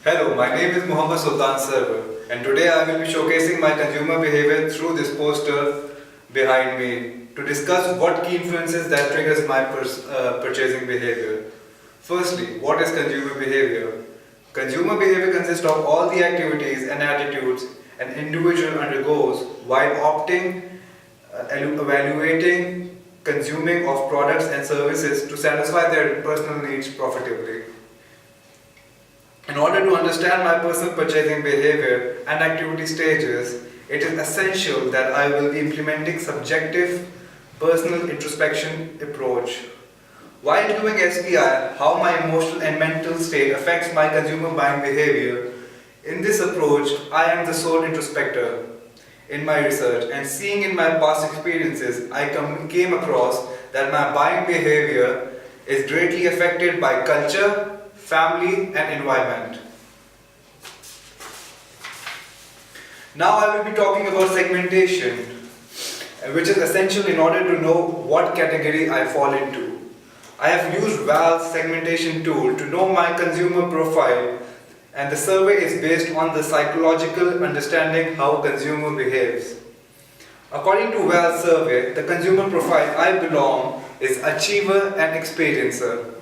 Hello, my name is Muhammad Sultan Server, and today I will be showcasing my consumer behavior through this poster behind me to discuss what key influences that triggers my purchasing behavior. Firstly, what is consumer behavior? Consumer behavior consists of all the activities and attitudes an individual undergoes while opting, evaluating, consuming of products and services to satisfy their personal needs profitably. In order to understand my personal purchasing behavior and activity stages, it is essential that I will be implementing subjective personal introspection approach. While doing SPI, how my emotional and mental state affects my consumer buying behavior. In this approach, I am the sole introspector in my research, and seeing in my past experiences, I came across that my buying behavior is greatly affected by culture, family and environment. Now I will be talking about segmentation, which is essential in order to know what category I fall into. I have used Val's segmentation tool to know my consumer profile, and the survey is based on the psychological understanding how a consumer behaves. According to Val's survey, the consumer profile I belong is achiever and experiencer.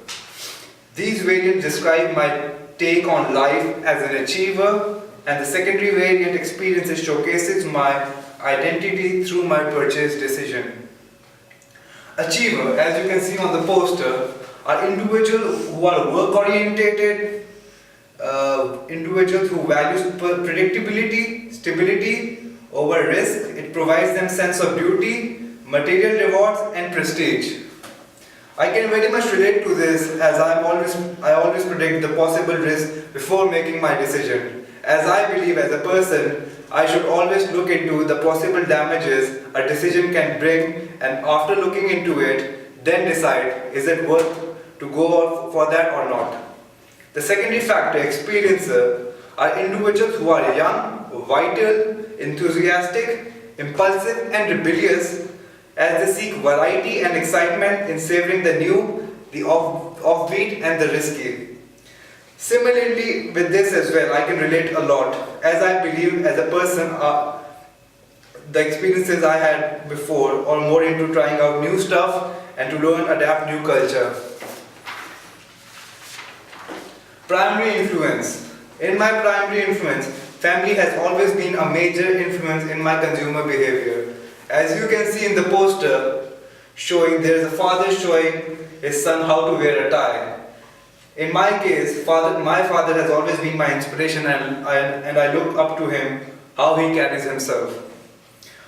These variants describe my take on life as an achiever, and the secondary variant experiences showcases my identity through my purchase decision. Achiever, as you can see on the poster, are individuals who are work-oriented, individuals who value predictability, stability over risk. It provides them sense of duty, material rewards, and prestige. I can very much relate to this as I always predict the possible risk before making my decision. As I believe as a person, I should always look into the possible damages a decision can bring, and after looking into it, then decide is it worth to go out for that or not. The secondary factor, experiencer, are individuals who are young, vital, enthusiastic, impulsive and rebellious, as they seek variety and excitement in savoring the new, the offbeat and the risky. Similarly, with this as well, I can relate a lot, as I believe as a person, the experiences I had before are more into trying out new stuff and to learn, adapt new culture. Primary influence. In my primary influence, family has always been a major influence in my consumer behavior. As you can see in the poster showing, there is a father showing his son how to wear a tie. In my case, my father has always been my inspiration, and I look up to him how he carries himself.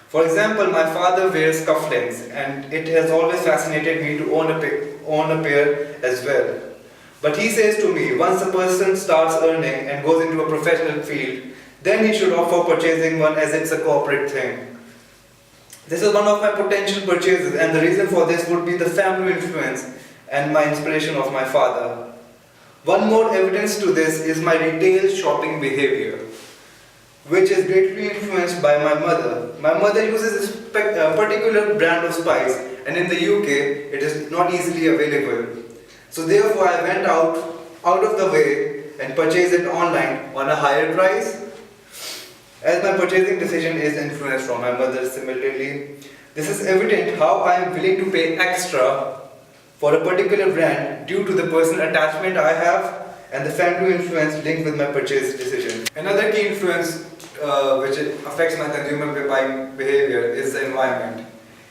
For example, my father wears cufflinks, and it has always fascinated me to own a pair as well. But he says to me, once a person starts earning and goes into a professional field, then he should opt for purchasing one as it's a corporate thing. This is one of my potential purchases, and the reason for this would be the family influence and my inspiration of my father. One more evidence to this is my retail shopping behavior, which is greatly influenced by my mother. My mother uses this particular brand of spice, and in the UK it is not easily available. So therefore I went out of the way and purchased it online on a higher price. As my purchasing decision is influenced from my mother similarly, this is evident how I am willing to pay extra for a particular brand due to the personal attachment I have and the family influence linked with my purchase decision. Another key influence which affects my consumer buying behavior is the environment.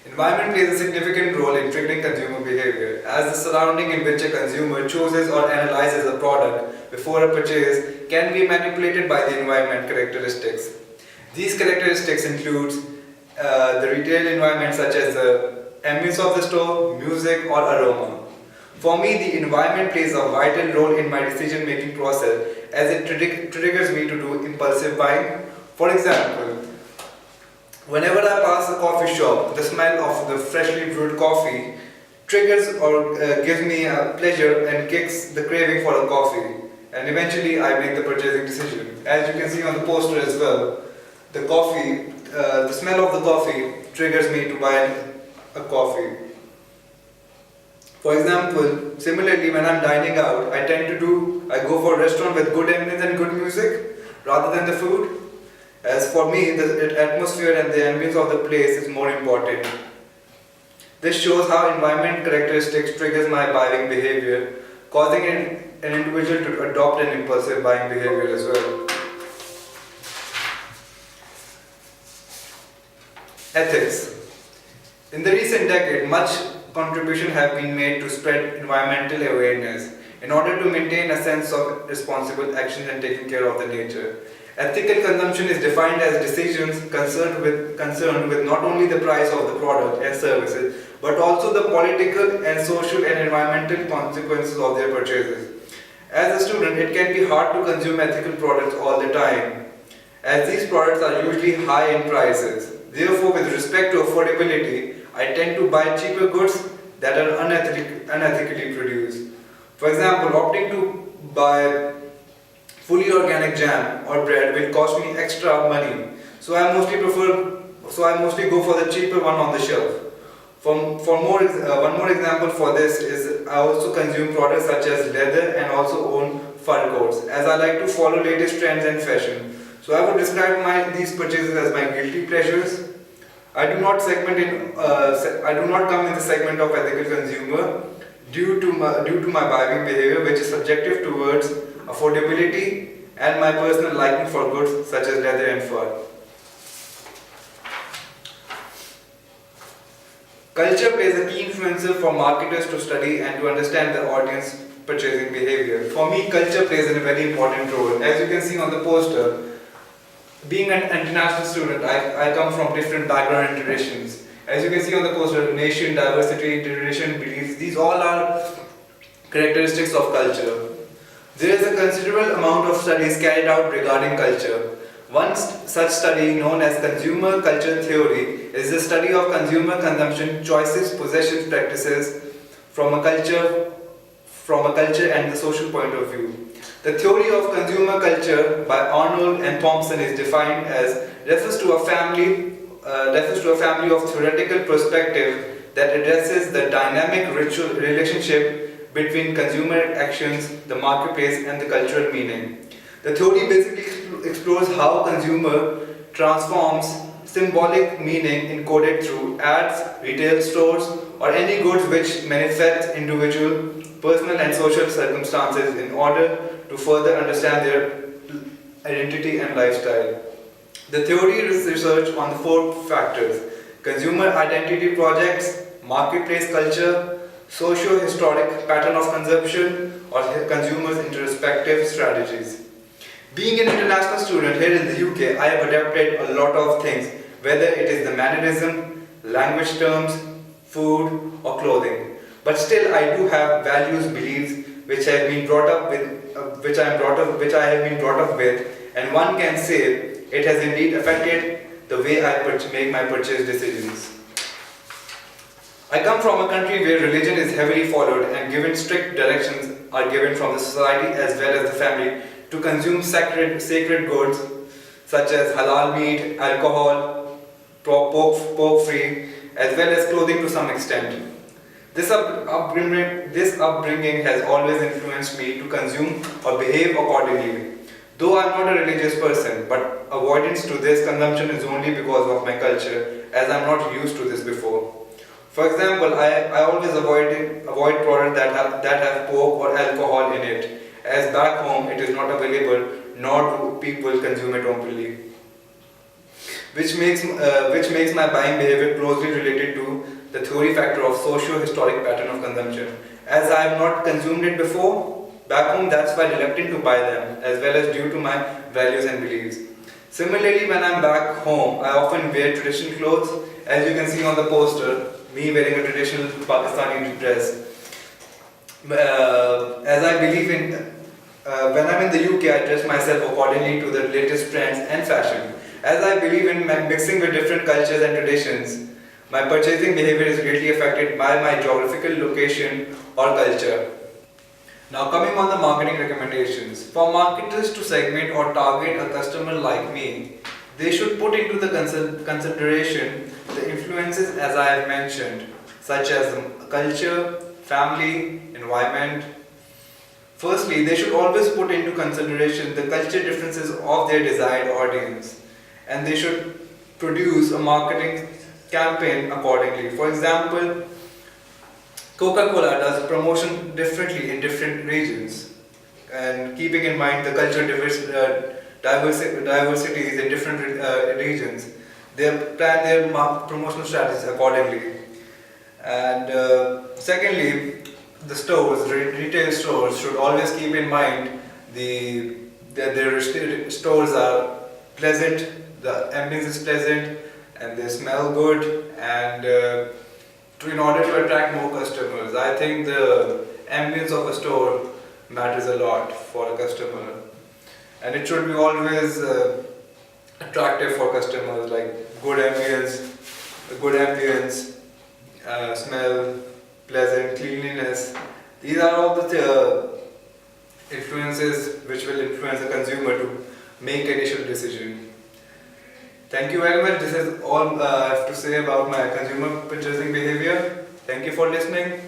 Environment plays a significant role in triggering consumer behavior, as the surrounding in which a consumer chooses or analyzes a product before a purchase can be manipulated by the environment characteristics. These characteristics include the retail environment, such as the ambience of the store, music or aroma. For me, the environment plays a vital role in my decision-making process, as it triggers me to do impulsive buying. For example, whenever I pass a coffee shop, the smell of the freshly brewed coffee triggers or gives me a pleasure and kicks the craving for a coffee. And eventually I make the purchasing decision. As you can see on the poster as well, the smell of the coffee triggers me to buy a coffee. For example, similarly, when I'm dining out, I go for a restaurant with good ambience and good music rather than the food. As for me, the atmosphere and the ambience of the place is more important. This shows how environment characteristics triggers my buying behavior, causing an individual to adopt an impulsive buying behavior as well. Ethics. In the recent decade, much contribution have been made to spread environmental awareness in order to maintain a sense of responsible action and taking care of the nature. Ethical consumption is defined as decisions concerned with not only the price of the product and services, but also the political and social and environmental consequences of their purchases. As a student, it can be hard to consume ethical products all the time, as these products are usually high in prices. Therefore, with respect to affordability, I tend to buy cheaper goods that are unethically produced. For example, opting to buy fully organic jam or bread will cost me extra money, so I mostly go for the cheaper one on the shelf. One more example for this is I also consume products such as leather and also own fur coats, as I like to follow latest trends and fashion. So I would describe these purchases as my guilty pleasures. I do not come in the segment of ethical consumer due to my buying behavior, which is subjective towards affordability and my personal liking for goods such as leather and fur. Culture plays a key influencer for marketers to study and to understand the audience purchasing behavior. For me, culture plays a very important role. As you can see on the poster, being an international student, I come from different background and traditions. As you can see on the poster, nation, diversity, tradition, beliefs, these all are characteristics of culture. There is a considerable amount of studies carried out regarding culture. One such study, known as consumer culture theory, is the study of consumer consumption choices, possessions, practices from a culture and the social point of view. The theory of consumer culture by Arnold and Thompson is defined as refers to a family of theoretical perspective that addresses the dynamic ritual relationship between consumer actions, the marketplace, and the cultural meaning. The theory basically explores how consumer transforms symbolic meaning encoded through ads, retail stores, or any goods which manifest individual, personal, and social circumstances in order to further understand their identity and lifestyle. The theory is research on the four factors: consumer identity projects, marketplace culture, socio-historic pattern of consumption, or consumers' introspective strategies. Being an international student here in the UK, I have adapted a lot of things, whether it is the mannerism, language terms, food, or clothing. But still, I do have values, beliefs, which I have been brought up with, and one can say it has indeed affected the way I make my purchase decisions. I come from a country where religion is heavily followed and given strict directions are given from the society as well as the family to consume sacred goods such as halal meat, alcohol, pork free, as well as clothing to some extent. This upbringing has always influenced me to consume or behave accordingly. Though I am not a religious person, but avoidance to this consumption is only because of my culture, as I am not used to this before. For example, I always avoid products that have pork or alcohol in it, as back home it is not available, nor do people consume it openly. Which makes my buying behavior closely related to the theory factor of socio-historic pattern of consumption. As I have not consumed it before, back home, that's why reluctant to buy them, as well as due to my values and beliefs. Similarly, when I'm back home, I often wear traditional clothes. As you can see on the poster, me wearing a traditional Pakistani dress. As I believe in, when I'm in the UK, I dress myself accordingly to the latest trends and fashion. As I believe in mixing with different cultures and traditions, my purchasing behavior is greatly affected by my geographical location or culture. Now coming on the marketing recommendations. For marketers to segment or target a customer like me, they should put into the consideration the influences as I have mentioned, such as culture, family, environment. Firstly, they should always put into consideration the cultural differences of their desired audience, and they should produce a marketing campaign accordingly. For example, Coca-Cola does promotion differently in different regions, and keeping in mind the cultural diversities in different regions, they plan their promotional strategies accordingly. And secondly, the stores, retail stores, should always keep in mind that their stores are pleasant, the ambience is pleasant, and they smell good. And in order to attract more customers, I think the ambience of a store matters a lot for a customer, and it should be always attractive for customers, like good ambience, smell, pleasant, cleanliness. These are all the influences which will influence the consumer to make initial decision. Thank you very much. This is all I have to say about my consumer purchasing behavior. Thank you for listening.